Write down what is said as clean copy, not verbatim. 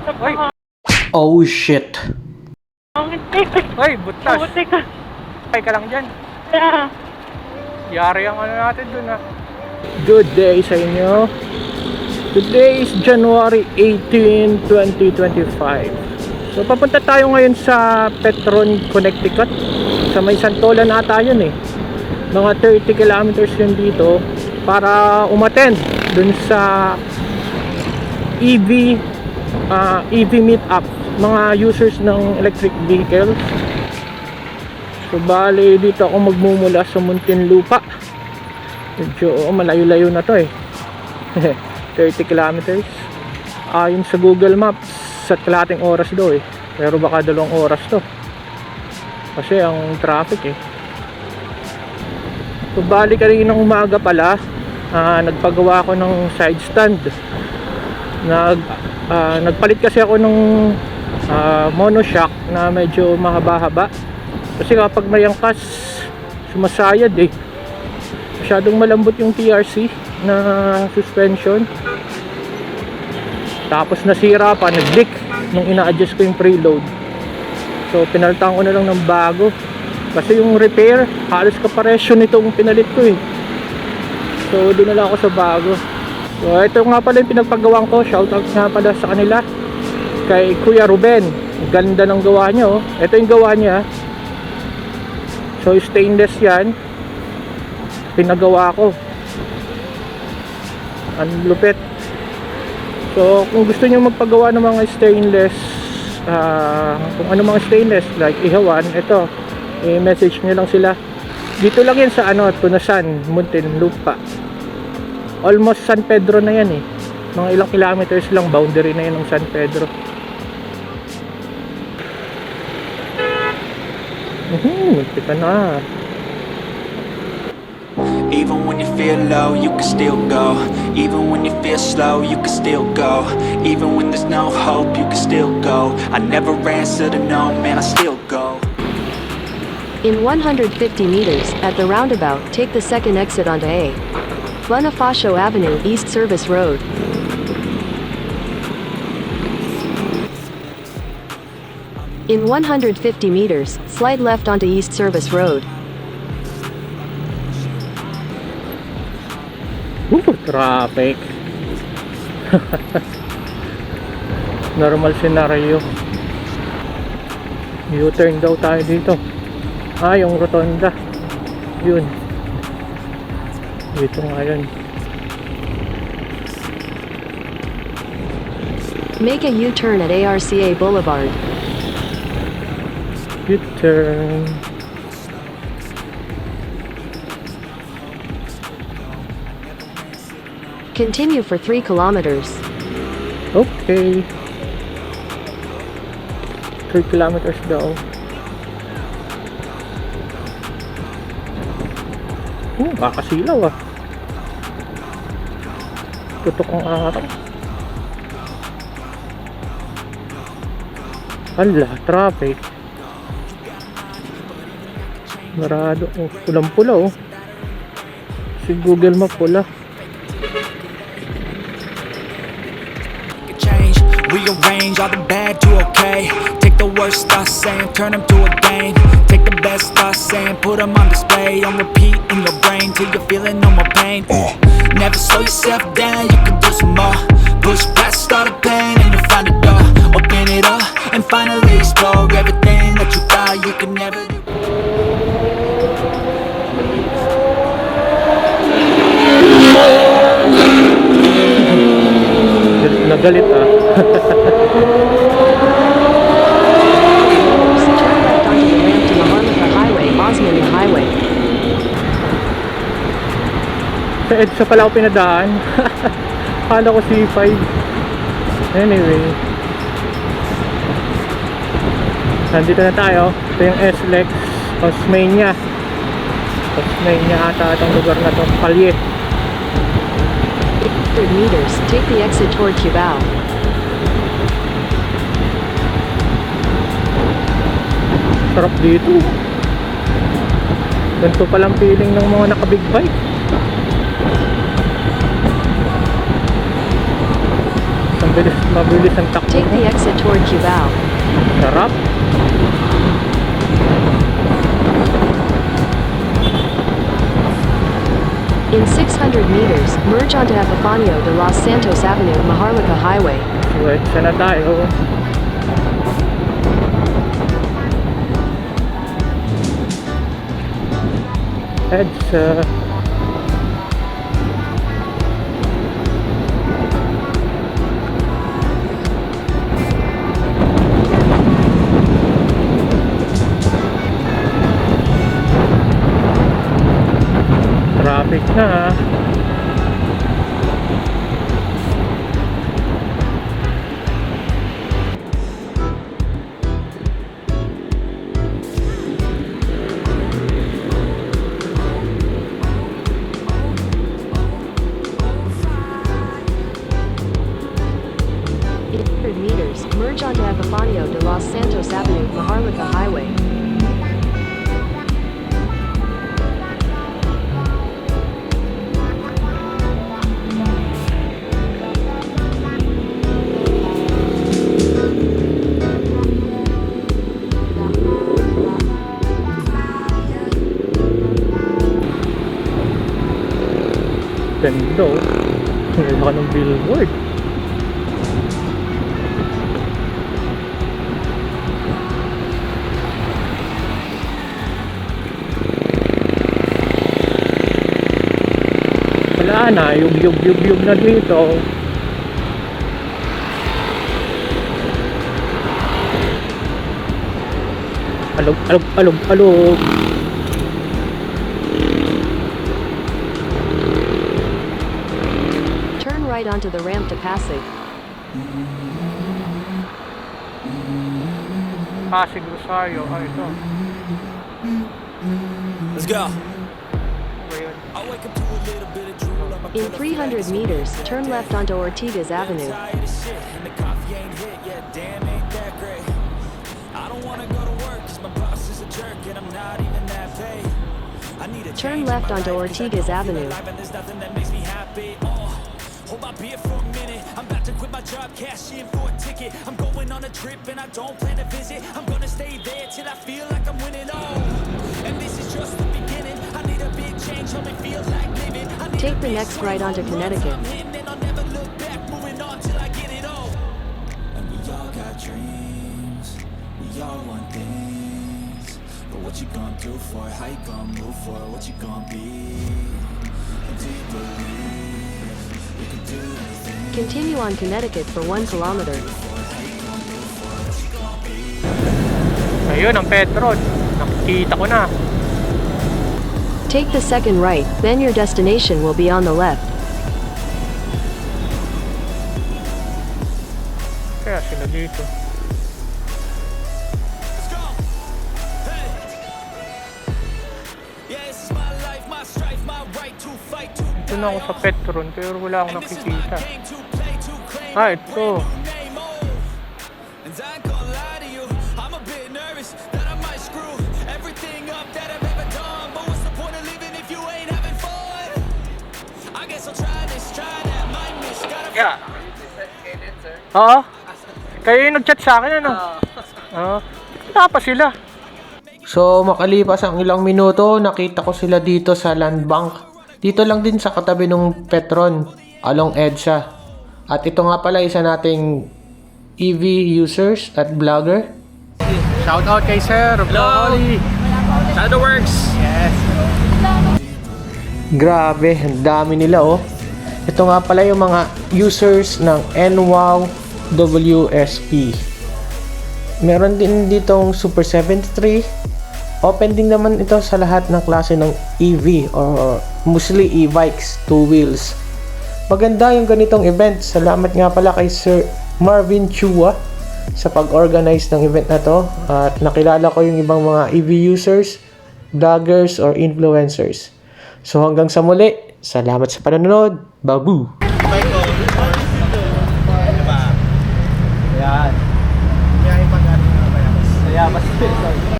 Ay! Oh shit! Ay, butas! Ay ka lang dyan. Yari ang ano natin dun ha. Good day sa inyo. Today is January 18, 2025. So papunta tayo ngayon sa Petron, Connecticut. Sa may Santolan ata yun eh. Mga 30 kilometers yun dito para umattend dun sa EV meetup, mga users ng electric vehicles. So bali dito ako magmumula sa Muntinlupa. Medyo malayo-layo na to eh. 30 kilometers. Ayon sa Google Maps, sa kalahating oras daw eh. Pero baka 2 oras to. Kasi ang traffic eh. So bali kaninang umaga pala, nagpagawa ako ng side stand. Nagpalit kasi ako ng monoshock na medyo mahaba-haba. Kasi kapag may angkas, sumasayad eh. Masyadong malambot yung TRC na suspension. Tapos nasira pa, nag-leak nung ina-adjust ko yung preload. So pinalitan ko na lang ng bago. Kasi yung repair, halos kaparesyo nitong pinalit ko eh. So dinala ako sa bago. So ito nga pala yung pinagpagawaan ko. Shoutout nga pala sa kanila, kay Kuya Ruben. Ganda ng gawa niya oh. Ito yung gawa niya. So stainless yan. Pinagawa ko. Ang lupit. So kung gusto niyo magpagawa ng mga stainless, kung ano mga stainless like ihawan, ito, i-message niyo lang sila. Dito lang yan sa Tunasan, Muntinlupa. Almost San Pedro na yan eh. Mga ilang kilometers lang, boundary na yan ng San Pedro. Muntika na. Even when you feel low, you can still go. Even when you feel slow, you can still go. Even when there's no hope, you can still go. I never answer to no, man, I still go. In 150 meters, at the roundabout, take the second exit onto A. Bonifacio Avenue, East Service Road. In 150 meters, slide left onto East Service Road. Traffic. Normal scenario. U-turn daw tayo dito. Yung rotonda. Yun. Dito nga yun. Make a U-turn at ARCA Boulevard. U-turn. Continue for 3 kilometers. Okay. 3 kilometers daw. Kakasilaw ah. Tutok ang araw. Hala, traffic. Marado. Pulang-pula oh. Si Google Map pula. Rearrange all the bad to okay. Take the worst thoughts saying, turn them to a game. Take the best thoughts saying, put them on display. On repeat in your brain till you're feeling no more pain. Never slow yourself down, you can do some more. Push past all the pain and you'll find a door. Open it up and finally explore everything that you thought you could never do. Nagalit ah. Sa EDSA pala ako pinadaan. Akala ko C5. Anyway, nandito na tayo. Ito yung SLEX Osmania ata itong lugar na to. Palye. 100 meters, take the exit toward Cubao. Sarap dito. Ganito palang feeling ng mga naka-big bike. Sa Mabilis ang takbo Take mo. the exit toward Cubao. Sarap. In 600 meters, merge onto Epifanio de Los Santos Avenue, Maharlika Highway. Swetsa na tayo. EDSA. Traffic na ha. In 100 meters, merge onto Epifanio de Los Santos Avenue, Maharlika Highway. Ganda oh. Ang laki ng billboard. Wala na, yug na dito. Alog. Turn right onto the ramp to Pasig. Pasig Rosario. Ah, ito. Let's go. Ano ba yun? I wake up to a little bit of drool on my In 300 meters, turn left onto Ortigas Avenue. tired of shit and the coffee ain't hit yet. Damn, ain't that great. I don't wanna go to work 'cause my boss is a jerk and I'm not even that paid. I need a Turn change in left my onto life 'cause I Ortigas don't feel Avenue. alive and there's nothing that makes me happy. Hold my beer for a minute. I'm about to quit my job, cash in for a ticket. I'm going on a trip and I don't plan to visit. I'm gonna stay there till I feel like I'm winning all. And this is just the beginning. I need a big change, help me feel like living. I need Take a the big next swing, right onto home runs Connecticut. I'm hitting and I'll never look back, moving on till I get it all. And we all got dreams, we all want things. But what you gonna do for it? How you gonna move for it? What you gonna be? And do you believe you can do anything? Continue on Connecticut for 1 kilometer. Ayun, ang Petron. Nakikita ko na. Take the second right, then your destination will be on the left. Kaya sila dito. Let's go. Hey. Yeah, this is my life, my strife, my right to fight to Ito na ako sa Petron pero wala akong nakikita. Ah, ito. And I ain't gonna lie to you, I'm a bit nervous that I might screw everything up that I've ever done. But what's the point of living if you ain't having fun? I guess I'll try this, try that, might miss, gotta Yeah. Oo. Kayo yung nag-chat sa akin, ano? Oo. Wala pa sila. So makalipas ang ilang minuto, nakita ko sila dito sa land bank. Dito lang din sa katabi ng Petron, along EDSA. At ito nga pala isa nating EV users at vlogger. Shout out kay Sir. Hello. ShadoWorkz. Yes. Grabe, ang dami nila oh. Ito nga pala yung mga users ng NWOW WSP. Meron din ditong Super 73. Open din naman ito sa lahat ng klase ng EV or mostly e-bikes, 2 wheels. Maganda yung ganitong event. Salamat nga pala kay Sir Marvin Chua sa pag-organize ng event na to. At nakilala ko yung ibang mga EV users, vloggers or influencers. So hanggang sa muli, salamat sa panonood. Babu!